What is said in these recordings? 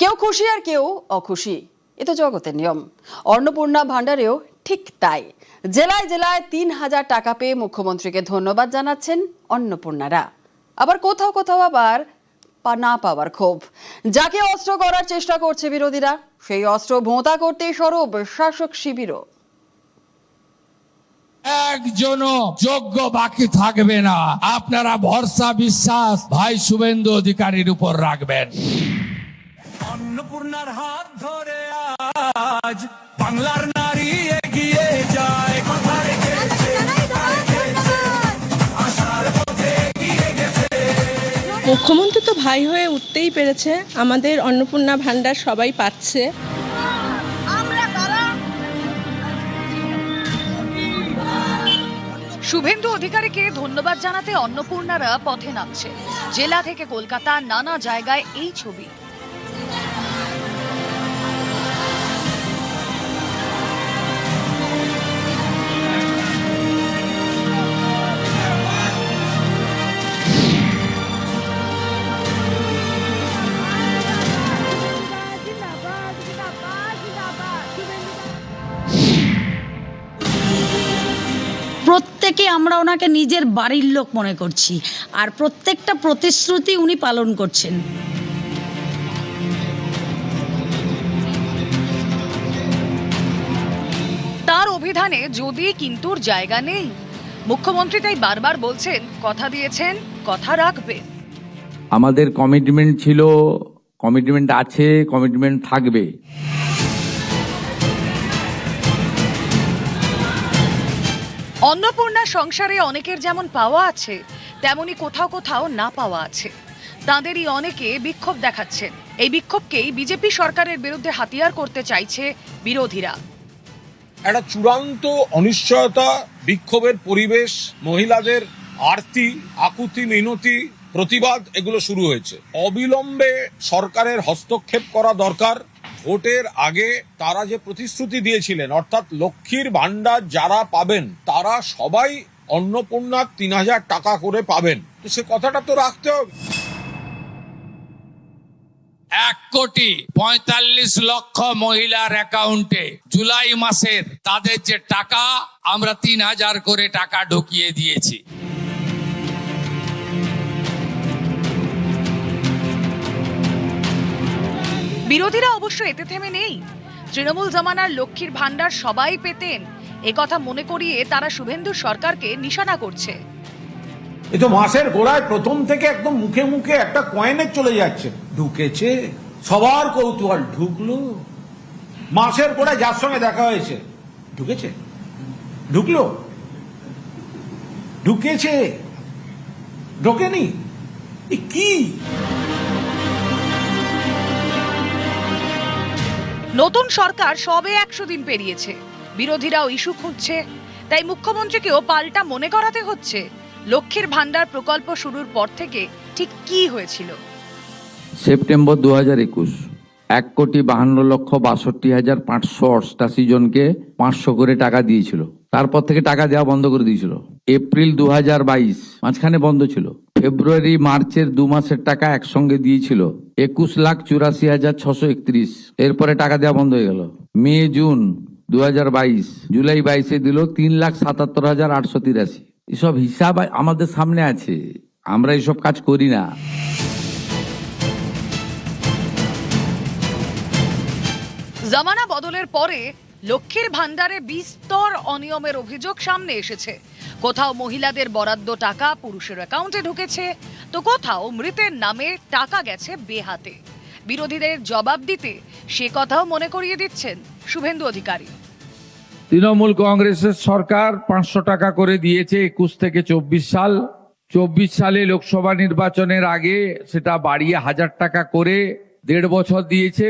কেউ খুশি আর কেউ অখুশি, এ তো জগতের নিয়ম। অন্নপূর্ণা ভান্ডারেও ঠিক তাই। জেলায় জেলায় ৩,০০০ টাকা পেয়ে মুখ্যমন্ত্রীকে ধন্যবাদ জানাচ্ছেন অন্নপূর্ণারা। আবার কোথাও কোথাও আবার না পাওয়ার ক্ষোভ। যাকে অস্ত্র করার চেষ্টা করছে বিরোধীরা, সেই অস্ত্র ভোঁতা করতে সরব শাসক শিবিরও। একজনও যোগ্য বাকি থাকবে না। আপনারা ভরসা বিশ্বাস ভাই শুভেন্দু অধিকারীর উপর রাখবেন। অন্নপূর্ণার হাত ধরে আজ বাংলার নারী এগিয়ে যায়, কথা রেখেছে, আশার পথে এগিয়ে গেছে। মুখ্যমন্ত্রী তো ভাই হয়ে উঠতেই পেরেছে। আমাদের অন্নপূর্ণা ভান্ডার সবাই পাচ্ছে। শুভেন্দু অধিকারীকে ধন্যবাদ জানাতে অন্নপূর্ণারা পথে নামছে। জেলা থেকে কলকাতা নানা জায়গায় এই ছবি। প্রত্যেকে আমরা ওনাকে নিজের বাড়ির লোক মনে করছি, আর প্রত্যেকটা প্রতিশ্রুতি উনি পালন করছেন। তার অভিধানে যদি কিন্তুর জায়গা নেই। মুখ্যমন্ত্রী তাই বারবার বলছেন, কথা দিয়েছেন কথা রাখবেন। আমাদের কমিটমেন্ট ছিল, কমিটমেন্ট আছে, কমিটমেন্ট থাকবে। অন্নপূর্ণা সংসারে অনেকের যেমন পাওয়া আছে, তেমনি কোথাও কোথাও না পাওয়া আছে। তাঁদেরই অনেকে বিক্ষোভ দেখাচ্ছেন। এই বিক্ষোভকেই বিজেপি সরকারের বিরুদ্ধে হাতিয়ার করতে চাইছে বিরোধীরা। একটা চূড়ান্ত অনিশ্চয়তা, বিক্ষোভের পরিবেশ, মহিলাদের আরতি, আকুতি, মিনতি, প্রতিবাদ এগুলো শুরু হয়েছে। অবিলম্বে সরকারের হস্তক্ষেপ করা দরকার। ভোটের আগে তারা যে প্রতিশ্রুতি দিয়েছিলেন, অর্থাৎ লক্ষ্মীর ভান্ডার যারা পাবেন তারা সবাই অন্নপূর্ণার ৩,০০০ টাকা করে পাবেন, তো সে কথাটা তো রাখতে হবে। ১,৪৫,০০,০০০ মহিলার অ্যাকাউন্টে জুলাই মাসের তাদের যে টাকা, আমরা ৩,০০০ করে টাকা ঢুকিয়ে দিয়েছি। বিরোধীরা অবশ্য এতে থেমে নেই। তৃণমূল জমানার লক্ষ্মীর ভান্ডার সবাই পেতেন, একথা মনে করিয়ে তারা শুভেন্দু সরকারকে নিশানা করছে। এ তো মাসের গোড়ায় প্রথম থেকে একদম মুখে মুখে একটা কয়েনে চলে যাচ্ছে, ঢুকেছে, সবার কৌতূহল, ঢুকলো। মাসের গোড়ায় যার সঙ্গে দেখা হয়েছে, ঢুকেছে, ঢুকলো, ঢুকেছে, ঢোকেনি, এ কি? নতুন সরকার সবে ১০০ দিন পেরিয়েছে, বিরোধীরাও ইস্যু খুঁজছে। তাই মুখ্যমন্ত্রীকেও পাল্টা মনে করাতে হচ্ছে লক্ষ্মীর ভান্ডার প্রকল্প শুরুর পর থেকে ঠিক কি হয়েছিল। সেপ্টেম্বর ২০২১ ১,৫২,৬২,৫৮৮ জনকে ৫০০ করে টাকা দিয়েছিল। তারপর থেকে টাকা দেওয়া বন্ধ করে দিয়েছিল। এপ্রিল ২০২২ মাঝখানে বন্ধ ছিল। ফেব্রুয়ারি মার্চের ২ মাসের টাকা একসঙ্গে দিয়েছিল ২১,৮৪,৬৩১। এরপরে টাকা দেওয়া বন্ধ হয়ে গেল। মে জুন ২০২২, জুলাই ২২-এ দিল ৩,৭৭,৮৮৩। এসব হিসাব আমাদের সামনে আছে, আমরা এসব কাজ করি না। জামানা বদলের পরে লক্ষ্মীর ভান্ডারে বিস্তর অনিয়মের অভিযোগ সামনে এসেছে। কোথাও মহিলাদের বরাদ্দ টাকা পুরুষের অ্যাকাউন্টে ঢুকেছে, তো কোথাও মৃতের নামে টাকা গেছে বেহাতে। বিরোধীদের জবাব দিতে সে কথাও মনে করিয়ে দিচ্ছেন শুভেন্দু অধিকারী। তৃণমূল কংগ্রেসের সরকার ৫০০ টাকা করে দিয়েছে ২১ থেকে ২৪ সাল। ২৪ সালে লোকসভা নির্বাচনের আগে সেটা বাড়িয়ে ১,০০০ টাকা করে ১.৫ বছর দিয়েছে,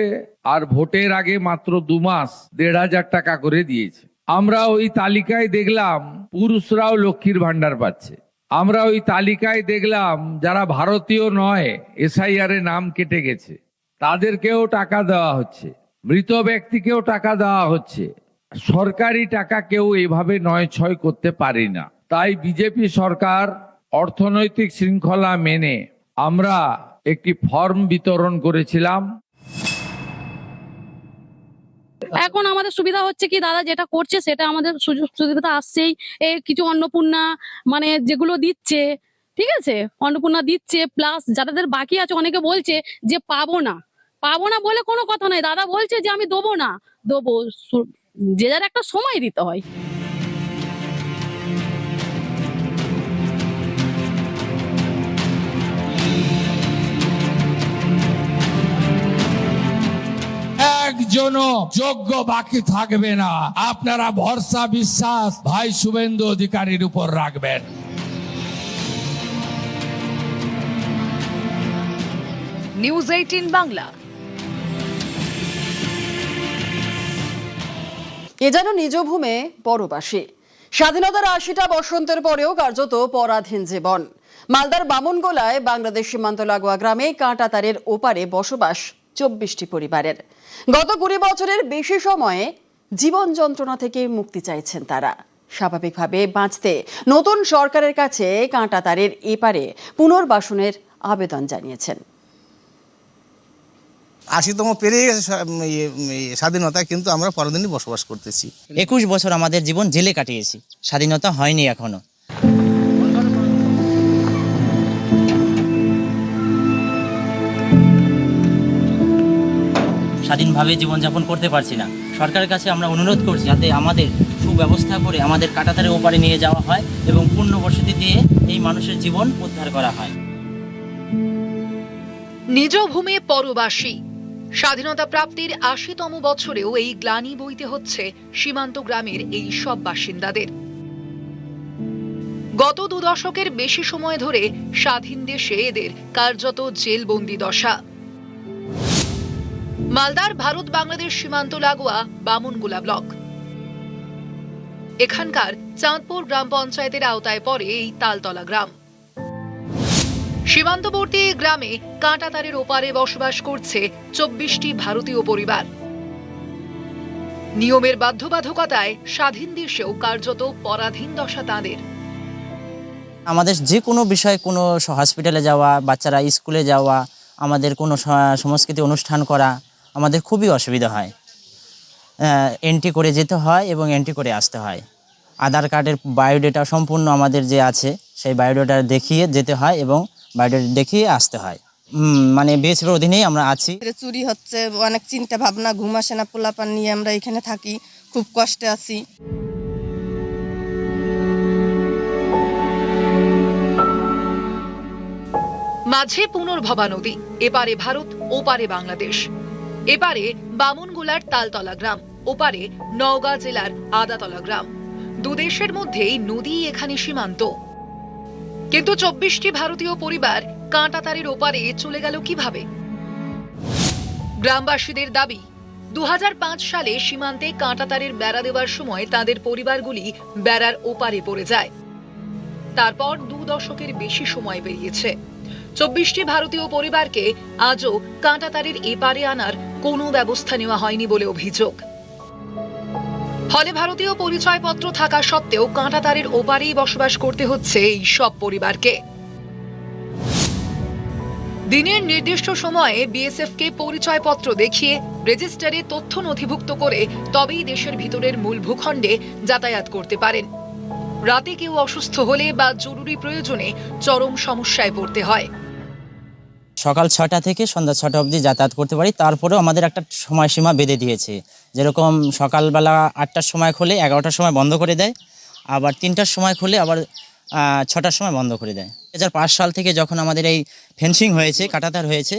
আর ভোটের আগে মাত্র ২ মাস ১,৫০০ টাকা করে দিয়েছে। আমরা ওই তালিকায় দেখলাম পুরুষরাও লক্ষ্মীর ভান্ডার পাচ্ছে। আমরা ওই তালিকায় দেখলাম যারা ভারতীয় নয়, এসআইআর এ নাম কেটে গেছে, তাদেরকেও টাকা দেওয়া হচ্ছে, মৃত ব্যক্তিকেও টাকা দেওয়া হচ্ছে। সরকারি টাকা কেউ এভাবে নয় ছয় করতে পারি না। তাই বিজেপি সরকার অর্থনৈতিক শৃঙ্খলা মেনে আমরা একটি ফর্ম বিতরণ করেছিলাম। এখন আমাদের সুবিধা হচ্ছে কি দাদা যেটা করছে সেটা আমাদের সুযোগ সুবিধা আসছেই। এই কিছু অন্নপূর্ণা মানে যেগুলো দিচ্ছে, ঠিক আছে, অন্নপূর্ণা দিচ্ছে, প্লাস যাদের বাকি আছে অনেকে বলছে যে পাবো না বলে কোনো কথা নাই, দাদা বলছে যে আমি দেবো না, দেবো, যে যার একটা সময় দিতে হয়। একজনও যোগ্য বাকি থাকবে না। আপনারা ভরসা বিশ্বাস ভাই শুভেন্দু অধিকারীর উপর রাখবেন। নিউজ 18 বাংলা। এ যেন নিজ ভূমে পরবাসী। স্বাধীনতার ৮০টা বসন্তের পরেও কার্যত পরাধীন জীবন। মালদার বামনগোলায় বাংলাদেশ সীমান্ত লাগোয়া গ্রামে কাঁটাতারের ওপারে বসবাস ২৪টি পরিবারের। গত ২০ বছরের বেশি সময়ে জীবন যন্ত্রণা থেকে মুক্তি চাইছেন তারা। স্বাভাবিকভাবে বাঁচতে নতুন সরকারের কাছে কাঁটাতারের এপারে পুনর্বাসনের আবেদন জানিয়েছেন। ৮০তম পেরিয়ে গেছে স্বাধীনতা, কিন্তু আমরা পরদিনই বসবাস করতেছি। ২১ বছর আমাদের জীবন জেলে কাটিয়েছি, স্বাধীনতা হয়নি এখনো। স্বাধীনভাবে জীবনযাপন করতে পারছি না। সরকারের কাছে আমরা অনুরোধ করছি যাতে আমাদের সুব্যবস্থা করে আমাদের কাঁটাতারের ওপারে নিয়ে যাওয়া হয় এবং পুনর্বসতি দিয়ে এই মানুষের জীবন উদ্ধার করা হয়। নিজ ভূমে পরবাসী। স্বাধীনতা প্রাপ্তির ৮০তম বছরেও এই গ্লানি বইতে হচ্ছে সীমান্ত গ্রামের এই সব বাসিন্দাদের। গত ২ দশকের বেশি সময় ধরে স্বাধীন দেশে এদের কার্যত জেলবন্দি দশা। মালদার ভারত বাংলাদেশ সীমান্ত লাগোয়া বামনগোলা ব্লক। এখানকার চাঁদপুর গ্রাম পঞ্চায়েতের আওতায় পড়ে এই তালতলা গ্রাম। সীমান্তবর্তী গ্রামে কাঁটাতারের ওপারে বসবাস করছে ২৪টি ভারতীয় পরিবার। নিয়মের বাধ্যবাধকতায় স্বাধীন দেশেও কার্যত পরাধীন দশা তাদের। আমাদের যে কোনো বিষয়ে, কোনো হসপিটালে যাওয়া, বাচ্চারা স্কুলে যাওয়া, আমাদের কোনো সংস্কৃতি অনুষ্ঠান করা আমাদের খুবই অসুবিধা হয়। এন্ট্রি করে যেতে হয় এবং এন্ট্রি করে আসতে হয়। আধার কার্ডের বায়োডেটা সম্পূর্ণ আমাদের যে আছে সেই বায়োডেটা দেখিয়ে যেতে হয় এবং বায়োডেটা দেখিয়ে আসতে হয়। মানে বিএসএফের অধীনেই আমরা আছি। চুরি হচ্ছে, অনেক চিন্তা ভাবনা, ঘুম আসে না, পোলাপান নিয়ে আমরা এখানে থাকি, খুব কষ্টে আছি। মাঝে পুনর্ভবা নদী, এপারে ভারত, ওপারে বাংলাদেশ। এপারে বামনগোলার তালতলা গ্রাম, ওপারে নওগাঁ জেলার আদাতলা গ্রাম। দুদেশের মধ্যেই নদী এখানে সীমান্ত। কিন্তু ২৪টি ভারতীয় পরিবার কাঁটাতারের ওপারে চলে গেল কিভাবে? গ্রামবাসীদের দাবি, ২০০৫ সালে সীমান্তে কাঁটাতারের বেড়া দেওয়ার সময় তাদের পরিবারগুলি বেড়ার ওপারে পড়ে যায়। তারপর ২ দশকের বেশি সময় পেরিয়েছে। ২৪টি ভারতীয় পরিবারকে আজও কাঁটাতারের এপারে আনার কোনো ব্যবস্থা নেওয়া হয়নি বলে অভিযোগ। ফলে ভারতীয় পরিচয়পত্র থাকা সত্ত্বেও কাঁটাতারের ওপারেই বসবাস করতে হচ্ছে এই সব পরিবারকে। দিনের নির্দিষ্ট সময়ে বিএসএফকে পরিচয়পত্র দেখিয়ে রেজিস্টারে তথ্য নথিভুক্ত করে তবেই দেশের ভিতরের মূল ভূখণ্ডে যাতায়াত করতে পারেন। রাতে কেউ অসুস্থ হলে বা জরুরি প্রয়োজনে চরম সমস্যায় পড়তে হয়। সকাল ৬টা থেকে সন্ধ্যা ৬টা অবধি যাতায়াত করতে পারি। তারপরেও আমাদের একটা সময়সীমা বেঁধে দিয়েছে, যেরকম সকালবেলা ৮টার সময় খুলে ১১টার সময় বন্ধ করে দেয়, আবার 3টার সময় খুলে আবার ৬টার সময় বন্ধ করে দেয়। ২০০৫ সাল থেকে যখন আমাদের এই ফেন্সিং হয়েছে, কাঁটাতার হয়েছে,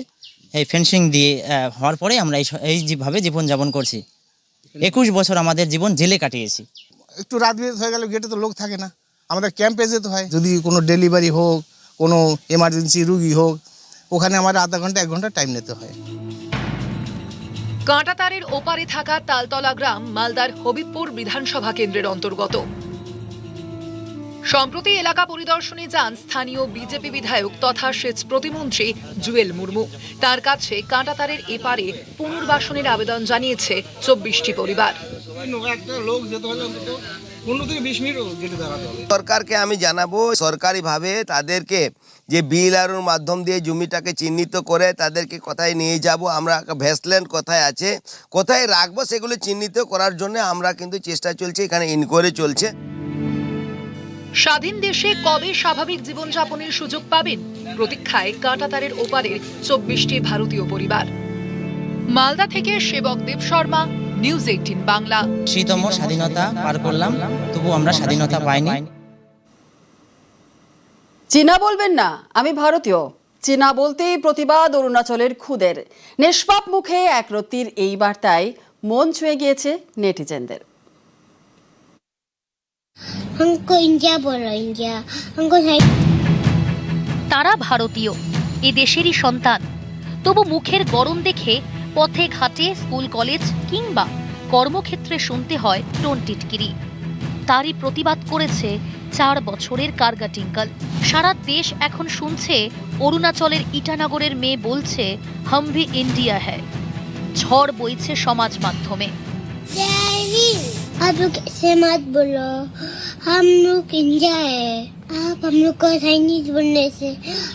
এই ফেন্সিং দিয়ে হওয়ার পরে আমরা এইভাবে জীবনযাপন করছি। ২১ বছর আমাদের জীবন জেলে কাটিয়েছি। একটু রাত বিরেত হয়ে গেলে গেটে তো লোক থাকে না, আমাদের ক্যাম্পে যেতে হয়। যদি কোনো ডেলিভারি হোক, কোনো এমার্জেন্সি রুগী হোক, ওখানে আমাদের আধা ঘন্টা ১ ঘন্টা টাইম নিতে হয়। কাঁটাতারের ওপারে থাকা তালতলা গ্রাম মালদার হবিবপুর বিধানসভা কেন্দ্রের অন্তর্গত। সম্প্রতি এলাকা পরিদর্শনে যান স্থানীয় বিজেপি বিধায়ক তথা সেচ প্রতিমন্ত্রী জুয়েল মুর্মু। তার কাছে কাঁটাতারের এপারে পুনর্বাসনের আবেদন জানিয়েছে ২৪টি পরিবার। সরকারকে আমি জানাবো সরকারিভাবে তাদেরকে যে বিএলআরওর মাধ্যম দিয়ে জমিটাকে চিহ্নিত করে তাদেরকে কোথায় নিয়ে যাব, আমরা ভেস্টল্যান্ড কোথায় আছে, কোথায় রাখবো, সেগুলো চিহ্নিত করার জন্য আমরা কিন্তু চেষ্টা চলছে, এখানে ইনকোয়ারি চলছে। স্বাধীন দেশে কবে স্বাভাবিক জীবনযাপনের সুযোগ পাবেন, প্রতীক্ষায় কাঁটাতারের ওপারের 24টি ভারতীয় পরিবার। মালদা থেকে সেবক দেব শর্মা, নিউজ 18 বাংলা। শীতম স্বাধীনতা পার করলাম, তবু আমরা স্বাধীনতা পাইনি। চীনা বলবেন না, আমি ভারতীয়। চীনা বলতেই প্রতিবাদ অরুণাচলের খুদের। নিষ্পাপ মুখে একরত্তির এই বার্তায় মন ছুঁয়ে গিয়েছে নেটিজেনদের। তারা ভারতীয়, এ দেশেরই সন্তান, তবু মুখের গরম দেখে পথে ঘাটে, স্কুল কলেজ কিংবা কর্মক্ষেত্রে শুনতে হয় টোন টিটকিরি। তারই প্রতিবাদ করেছে 4 বছরের কার্গা টিঙ্কল। সারা দেশ এখন শুনছে অরুণাচলের ইটানগরের মেয়ে বলছে হাম ভি ইন্ডিয়া হ্যায়। ঝড় বইছে সমাজ মাধ্যমে। आप लोग ऐसे मत बोलो, हम लोग इंडिया है। आप हम लोग को चाइनीज बोलने से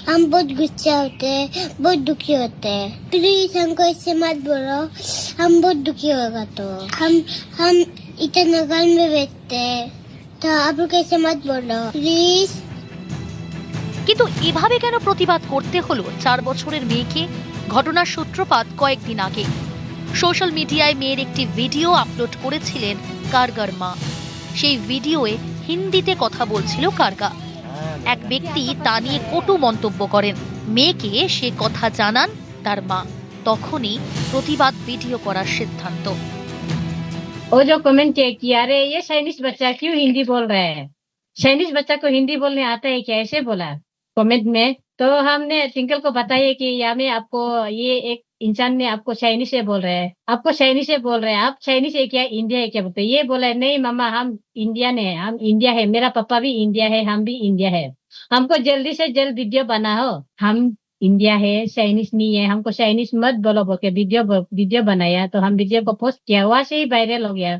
हम बहुत गुस्सा होते हैं, बहुत दुखी होते हैं। प्लीज हमको ऐसे मत बोलो, हम बहुत दुखी होगा। तो हम ईटानगर में बैठते हैं, तो आप लोग ऐसे मत बोलो प्लीज। কিন্তু এভাবে কেন প্রতিবাদ করতে হলো 4 বছরের মেয়েকে? ঘটনার সূত্রপাত কয়েকদিন আগে। সোশ্যাল মিডিয়ায় মেয়ের একটি ভিডিও আপলোড করেছিলেন কার্গার মা। সেই ভিডিওয়ে হিন্দিতে কথা বলছিল কার্গা। এক ব্যক্তি তা নিয়ে কটু মন্তব্য করেন। মেয়েকে সে কথা জানান তার মা। তখনই প্রতিবাদ ভিডিও করার সিদ্ধান্ত। वो जो कमेंट किया, अरे ये चाइनीज बच्चा क्यों हिंदी बोल रहा है, चाइनीज बच्चा को हिंदी बोलने आता है क्या, ऐसे बोला कमेंट में। तो हमने टिंकल को बताया कि यहाँ में आपको ये एक इंसान ने आपको चाइनीज से बोल रहे हैं, आपको चाइनीज से बोल रहे हैं, आप चाइनीज है क्या, इंडिया है क्या बोलते। ये बोला नहीं मामा, हम इंडियन है, हम इंडिया है, मेरा पापा भी इंडिया है, हम भी इंडिया है। हमको जल्दी से जल्द वीडियो बनाओ, हम इंडिया है, चाइनीज नहीं है, हमको चाइनीज मत बोलो बोल के वीडियो बनाया। तो हम वीडियो को पोस्ट किया, वहां से ही वायरल हो गया।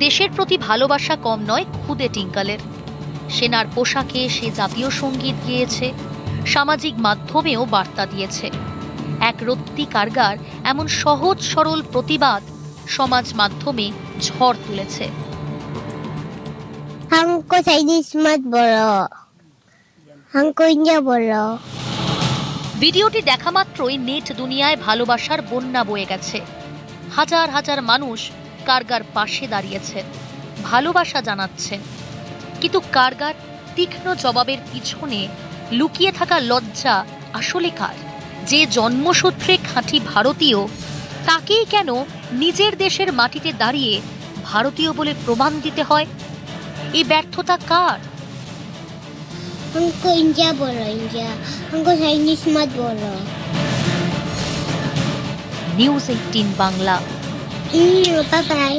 দেশের প্রতি ভালোবাসা কম নয় খুদে টিঙ্কলের। সেনার পোশাকে সে জাতীয় সঙ্গীত গেয়েছে, সামাজিক মাধ্যমেও বার্তা দিয়েছে। এক রত্তি কার্গার এমন সহজ সরল প্রতিবাদ সমাজ মাধ্যমে ঝড় তুলেছে। हमको चाइनीज मत बोलो, हमको इंडिया बोलो। ভিডিওটি দেখা মাত্রই নেট দুনিয়ায় ভালোবাসার বন্যা বয়ে গেছে। হাজার হাজার মানুষ কার্গার পাশে দাঁড়িয়েছেন, ভালোবাসা জানাচ্ছেন। কিন্তু কার্গার তীক্ষ্ণ জবাবের পিছনে লুকিয়ে থাকা লজ্জা আসলে কার? যে জন্মসূত্রে খাঁটি ভারতীয়, তাকেই কেন নিজের দেশের মাটিতে দাঁড়িয়ে ভারতীয় বলে প্রমাণ দিতে হয়? এই ব্যর্থতা কার? हमको इंडिया बोलो, इंडिया, हमको चाइनीज मत बोलो। নিউজ 18 বাংলা। Bye bye.